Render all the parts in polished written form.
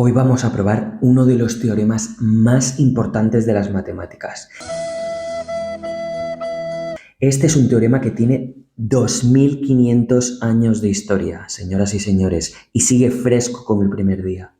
Hoy vamos a probar uno de los teoremas más importantes de las matemáticas. Este es un teorema que tiene 2500 años de historia, señoras y señores, y sigue fresco como el primer día.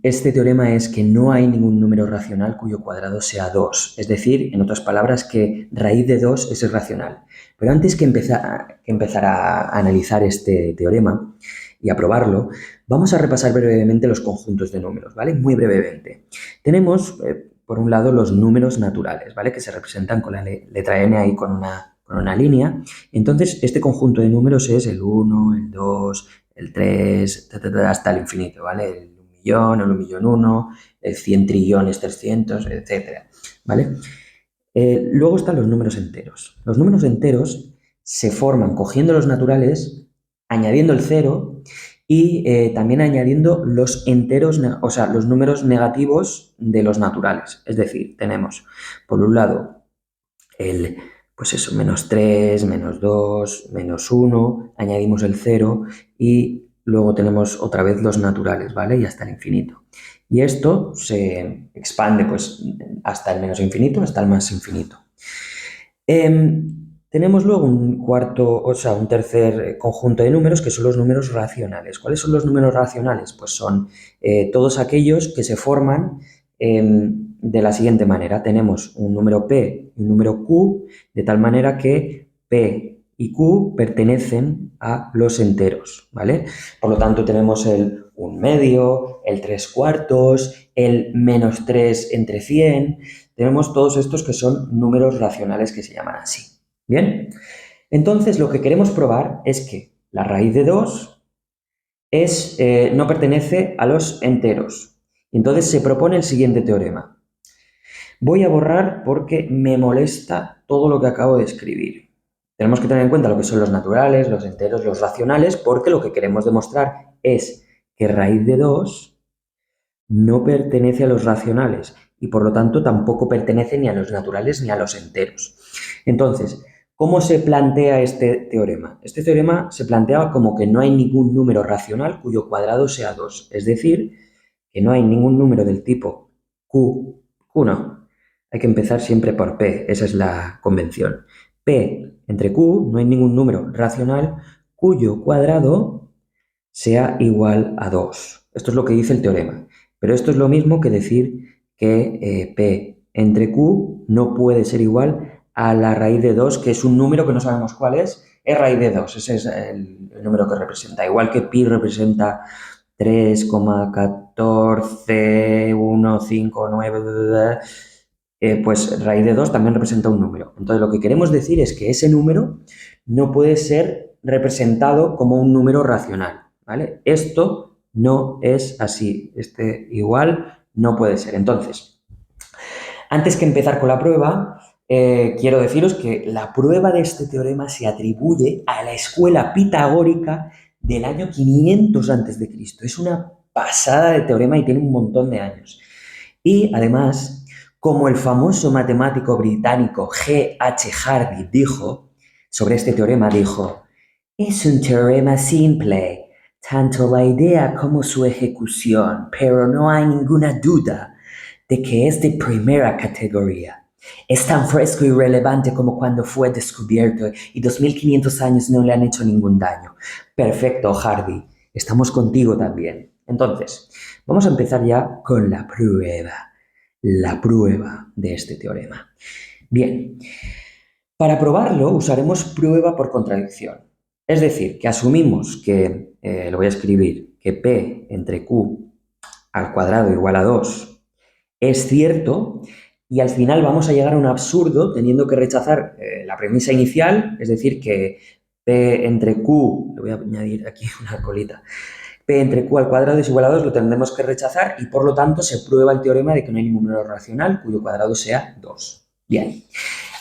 Este teorema es que no hay ningún número racional cuyo cuadrado sea 2, es decir, en otras palabras, que raíz de 2 es irracional. Pero antes que empezar a analizar este teorema y a probarlo, vamos a repasar brevemente los conjuntos de números, ¿vale? Muy brevemente. Tenemos, por un lado, los números naturales, ¿vale? Que se representan con la letra n ahí con una línea. Entonces, este conjunto de números es el 1, el 2, el 3, hasta el infinito, ¿vale? El 1.000.000, el 1.000.001, el 100 trillones, 300, etc., ¿vale? Luego están los números enteros. Los números enteros se forman cogiendo los naturales, añadiendo el cero y también añadiendo los enteros, o sea, los números negativos de los naturales. Es decir, tenemos, por un lado, pues eso, menos 3, menos 2, menos 1, añadimos el 0 y luego tenemos otra vez los naturales, ¿vale? Y hasta el infinito. Y esto se expande pues hasta el menos infinito, hasta el más infinito. Tenemos luego un tercer conjunto de números que son los números racionales. ¿Cuáles son los números racionales? Pues son todos aquellos que se forman de la siguiente manera. Tenemos un número P y un número Q, de tal manera que P y Q pertenecen a los enteros, ¿vale? Por lo tanto, tenemos el 1/2, el 3/4, el menos 3 entre 100. Tenemos todos estos que son números racionales que se llaman así. ¿Bien? Entonces, lo que queremos probar es que la raíz de 2 no pertenece a los enteros. Entonces, se propone el siguiente teorema. Voy a borrar porque me molesta todo lo que acabo de escribir. Tenemos que tener en cuenta lo que son los naturales, los enteros, los racionales, porque lo que queremos demostrar es que raíz de 2 no pertenece a los racionales y por lo tanto tampoco pertenece ni a los naturales ni a los enteros. Entonces, ¿cómo se plantea este teorema? Este teorema se plantea como que no hay ningún número racional cuyo cuadrado sea 2, es decir, que no hay ningún número del tipo Q no. Hay que empezar siempre por P, esa es la convención. P entre Q, no hay ningún número racional cuyo cuadrado sea igual a 2. Esto es lo que dice el teorema. Pero esto es lo mismo que decir que P entre Q no puede ser igual a la raíz de 2, que es un número que no sabemos cuál es raíz de 2. Ese es el número que representa. Igual que pi representa 3,14159, pues raíz de 2 también representa un número. Entonces, lo que queremos decir es que ese número no puede ser representado como un número racional, ¿vale? Esto no es así. Este igual no puede ser. Entonces, antes que empezar con la prueba, quiero deciros que la prueba de este teorema se atribuye a la escuela pitagórica del año 500 a.C. Es una pasada de teorema y tiene un montón de años. Y además, como el famoso matemático británico G.H. Hardy dijo sobre este teorema, dijo: es un teorema simple, tanto la idea como su ejecución, pero no hay ninguna duda de que es de primera categoría. Es tan fresco y relevante como cuando fue descubierto y 2500 años no le han hecho ningún daño. Perfecto, Hardy. Estamos contigo también. Entonces, vamos a empezar ya con la prueba de este teorema. Bien, para probarlo usaremos prueba por contradicción. Es decir, que asumimos que, lo voy a escribir, que P entre Q al cuadrado igual a 2 es cierto y al final vamos a llegar a un absurdo teniendo que rechazar la premisa inicial, es decir, que P entre Q, le voy a añadir aquí una colita, P entre Q al cuadrado es igual a 2, lo tendremos que rechazar y por lo tanto se prueba el teorema de que no hay ningún número racional cuyo cuadrado sea 2. Bien,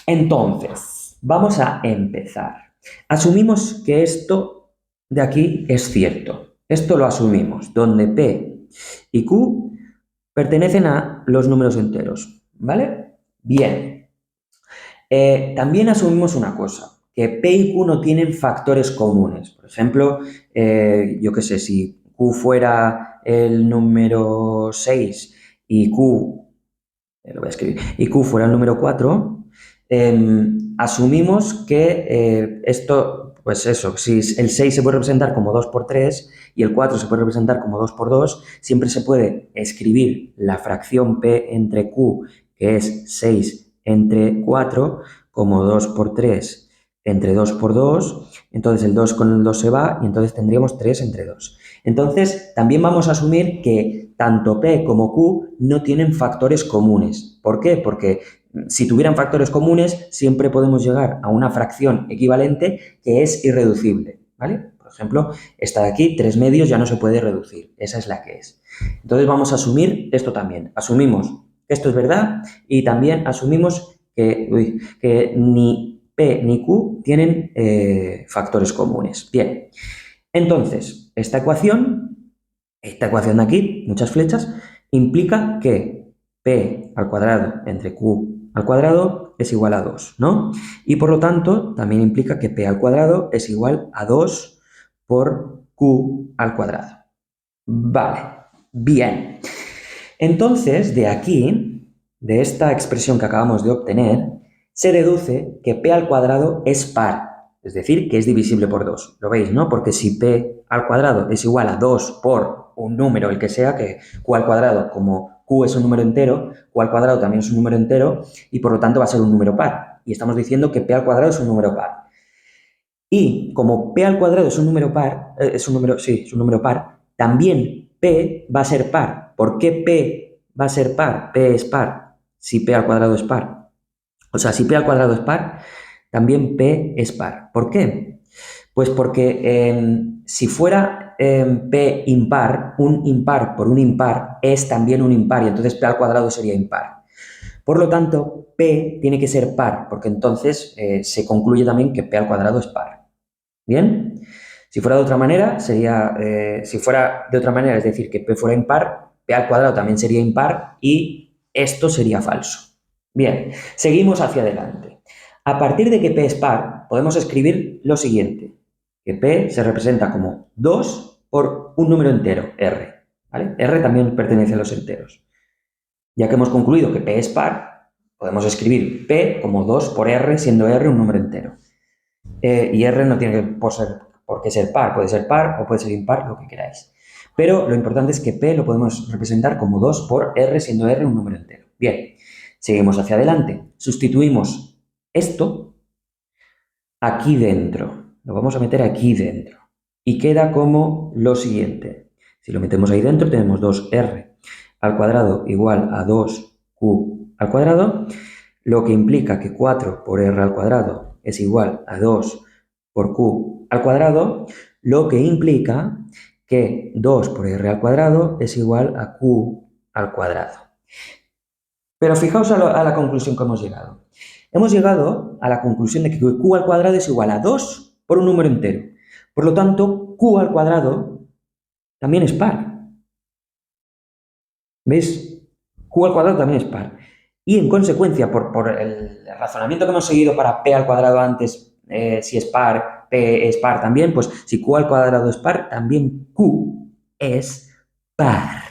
entonces, vamos a empezar. Asumimos que esto de aquí es cierto. Esto lo asumimos, donde P y Q pertenecen a los números enteros, ¿vale? Bien. También asumimos una cosa, que P y Q no tienen factores comunes. Por ejemplo, yo qué sé, si Q fuera el número 6 y Q, lo voy a escribir, y Q fuera el número 4, asumimos que esto, pues eso, si el 6 se puede representar como 2 por 3 y el 4 se puede representar como 2 por 2, siempre se puede escribir la fracción P entre Q, que es 6 entre 4, como 2 por 3 entre 2 por 2, entonces el 2 con el 2 se va y entonces tendríamos 3 entre 2. Entonces, también vamos a asumir que tanto P como Q no tienen factores comunes. ¿Por qué? Porque si tuvieran factores comunes, siempre podemos llegar a una fracción equivalente que es irreducible, ¿vale? Por ejemplo, esta de aquí, 3 medios, ya no se puede reducir. Esa es la que es. Entonces vamos a asumir esto también. Asumimos que esto es verdad y también asumimos que ni P ni Q tienen factores comunes. Bien, entonces, esta ecuación de aquí, muchas flechas, implica que P al cuadrado entre Q al cuadrado es igual a 2, ¿no? Y por lo tanto, también implica que P al cuadrado es igual a 2 por Q al cuadrado. Vale, bien. Entonces, de aquí, de esta expresión que acabamos de obtener, se deduce que P al cuadrado es par, es decir, que es divisible por 2. ¿Lo veis, no? Porque si P al cuadrado es igual a 2 por un número, el que sea, que Q al cuadrado, como Q es un número entero, Q al cuadrado también es un número entero y por lo tanto va a ser un número par. Y estamos diciendo que P al cuadrado es un número par. Y como P al cuadrado es un número par, es un número par, también P va a ser par. ¿Por qué P va a ser par? P es par si P al cuadrado es par. O sea, si P al cuadrado es par, también P es par. ¿Por qué? Pues porque si fuera P impar, un impar por un impar es también un impar y entonces P al cuadrado sería impar. Por lo tanto, P tiene que ser par, porque entonces se concluye también que P al cuadrado es par. ¿Bien? Si fuera de otra manera, es decir, que P fuera impar, P al cuadrado también sería impar y esto sería falso. Bien, seguimos hacia adelante. A partir de que P es par, podemos escribir lo siguiente, que P se representa como 2 por un número entero, R. ¿Vale? R también pertenece a los enteros. Ya que hemos concluido que P es par, podemos escribir P como 2 por R, siendo R un número entero. Y R no tiene por qué ser par, puede ser par o puede ser impar, lo que queráis. Pero lo importante es que P lo podemos representar como 2 por R, siendo R un número entero. Bien, seguimos hacia adelante. Sustituimos esto aquí dentro. Lo vamos a meter aquí dentro. Y queda como lo siguiente. Si lo metemos ahí dentro, tenemos 2R al cuadrado igual a 2Q al cuadrado, lo que implica que 4 por R al cuadrado es igual a 2 por Q al cuadrado, lo que implica que 2 por R al cuadrado es igual a Q al cuadrado. Pero fijaos a la conclusión que hemos llegado. Hemos llegado a la conclusión de que Q al cuadrado es igual a 2 por un número entero. Por lo tanto, Q al cuadrado también es par. ¿Veis? Q al cuadrado también es par. Y en consecuencia, por el razonamiento que hemos seguido para P al cuadrado antes, si es par, P es par también, pues si Q al cuadrado es par, también Q es par.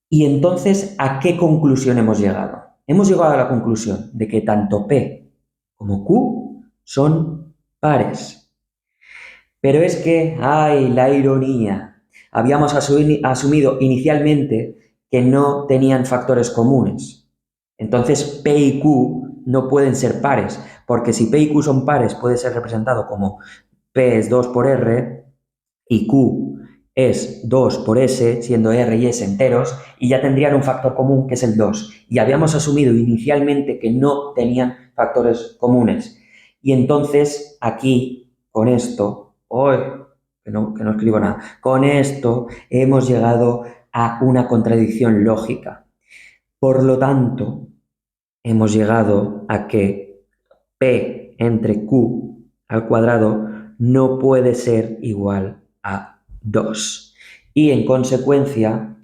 Y entonces, ¿a qué conclusión hemos llegado? Hemos llegado a la conclusión de que tanto P como Q son pares. Pero es que, ¡ay, la ironía! Habíamos asumido inicialmente que no tenían factores comunes. Entonces, P y Q no pueden ser pares, porque si P y Q son pares, puede ser representado como P es 2 por R y Q es 2 por S, siendo R y S enteros, y ya tendrían un factor común que es el 2. Y habíamos asumido inicialmente que no tenían factores comunes. Y entonces, aquí, con esto, que no escribo nada, con esto hemos llegado a una contradicción lógica. Por lo tanto, hemos llegado a que P entre Q al cuadrado no puede ser igual a 2. Y en consecuencia,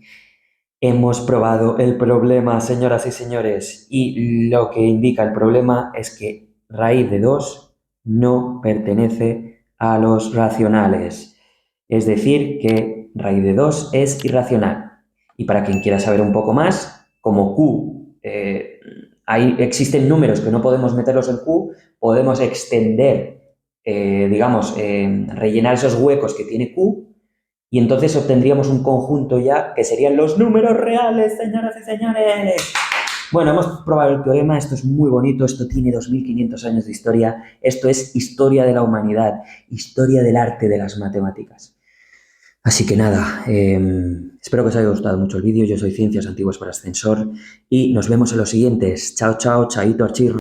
hemos probado el problema, señoras y señores, y lo que indica el problema es que raíz de 2 no pertenece a los racionales. Es decir, que raíz de 2 es irracional. Y para quien quiera saber un poco más, como Q, existen números que no podemos meterlos en Q, podemos extender, rellenar esos huecos que tiene Q y entonces obtendríamos un conjunto ya que serían los números reales, señoras y señores. Bueno, hemos probado el teorema, esto es muy bonito, esto tiene 2500 años de historia, esto es historia de la humanidad, historia del arte de las matemáticas. Así que nada, espero que os haya gustado mucho el vídeo, yo soy Ciencias Antiguas para Ascensor y nos vemos en los siguientes. Chao, chao, chaito, archir.